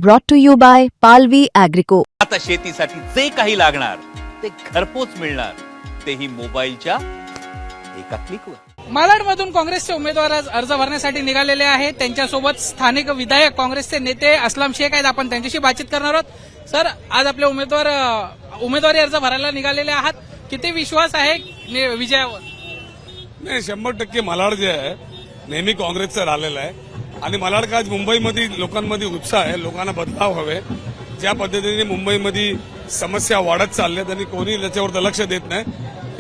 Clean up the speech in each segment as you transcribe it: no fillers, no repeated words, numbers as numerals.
Brought to you by Palvi Agrico. आता शेतीसाठी जे काही लागणार ते घरपोच मिळणार, तेही मोबाईलच्या एका क्लिकवर। मालाडमधून काँग्रेसचे उमेदवार आज अर्ज भरण्यासाठी निघालेले आहेत। त्यांच्यासोबत स्थानिक विधायक काँग्रेसचे नेते असलम शेख आहेत। आपण त्यांच्याशी बातचीत करणार आहोत। सर, आज आपले उमेदवारी अर्ज भरायला निघालेले आहात, किती विश्वास आहे विजयावर? नाही, 100% मालाड जे आहे नेहमी काँग्रेसचं राहिलेलं आहे आणि मालाड का आज मुंबईमध्ये लोकांमध्ये उत्साह आहे, लोकांना बदलाव हवे। ज्या पद्धतीने मुंबईमध्ये समस्या वाढत चालल्यात आणि कोणी त्याच्यावर लक्ष देत नाही,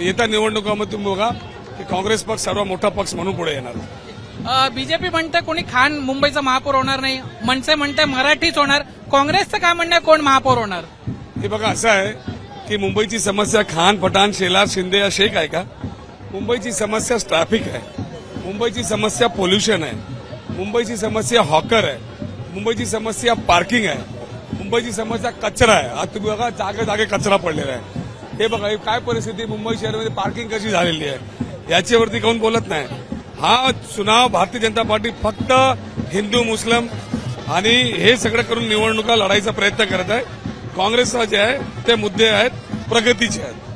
येत्या निवडणुकामध्ये तुम्ही बघा की काँग्रेस पक्ष सर्वात मोठा पक्ष म्हणून पुढे येणार। बीजेपी म्हणते कोणी खान मुंबईचा महापौर होणार नाही, मनसे म्हणते मराठीच होणार, काँग्रेसचं काय म्हणणं आहे, कोण महापौर होणार? हे बघा, असं आहे की मुंबईची समस्या खान, पठाण, शेलार, शिंदे या शेख आहे का? मुंबईची समस्या ट्रॅफिक आहे, मुंबईची समस्या पोल्युशन आहे, मुंबईची समस्या हॉकर आहे, मुंबईची समस्या पार्किंग आहे, मुंबईची समस्या कचरा आहे। आज तुम्ही बघा जागे जागे कचरा पडलेला आहे। हे बघा ही काय परिस्थिती, मुंबई शहरामध्ये पार्किंग कशी झालेली आहे याच्यावरती कोण बोलत नाही। हा चुनाव भारतीय जनता पार्टी फक्त हिंदू मुस्लिम आणि हे सगळं करून निवडणुका लढायचा प्रयत्न करत आहे। काँग्रेसचा जे आहे ते मुद्दे आहेत प्रगतीचे आहेत।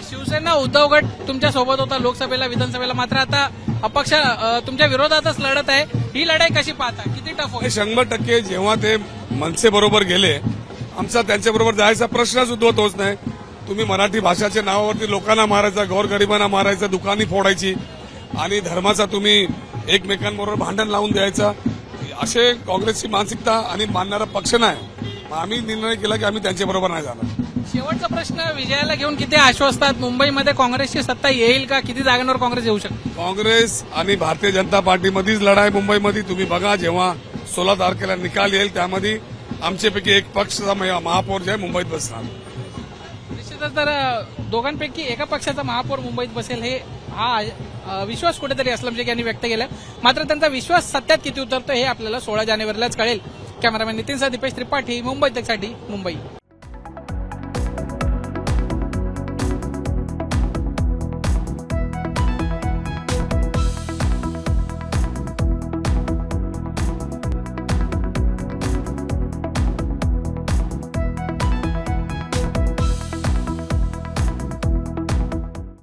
शिवसेना उद्धव गट तुमच्या सोबत होता लोकसभेला, विधानसभेला, मात्र आता अपक्ष तुमच्या विरोधातच लढत आहे। ही लढाई कशी पाहता, किती टफ होईल? 100% जेव्हा ते मनसे बरोबर गेले, आमचा त्यांच्याबरोबर जायचा प्रश्नच उद्भवत होत नाही। तुम्ही मराठी भाषाच्या नावावरती लोकांना मारायचा, गोरगरिबांना मारायचा, दुकानी फोडायची आणि धर्माचा तुम्ही एकमेकांबरोबर भांडण लावून द्यायचा, असे काँग्रेसची मानसिकता आणि मानणारा पक्ष नाही। आम्ही निर्णय केला की आम्ही त्यांच्याबरोबर नाही जाणार। शेवटचा प्रश्न, विजयाला घेऊन किती आश्वस्त आहात? मुंबईमध्ये काँग्रेसची सत्ता येईल का? किती जागांवर काँग्रेस येऊ शकते? काँग्रेस आणि भारतीय जनता पार्टीमध्येच लढाई मुंबईमध्ये। तुम्ही बघा, जेव्हा 16 तारखेला निकाल येईल त्यामध्ये आमच्यापैकी एक पक्षाचा महापौर जे आहे मुंबईत बसणार। निश्चितच, तर दोघांपैकी एका पक्षाचा महापौर मुंबईत बसेल हा विश्वास कुठेतरी असलम शेख यांनी व्यक्त केला। मात्र त्यांचा विश्वास सत्यात किती उतरतो हे आपल्याला 16 जानेवारीलाच कळेल। कॅमेरामॅन नितीन सह, दीपेश त्रिपाठी, मुंबई तकसाठी, मुंबई।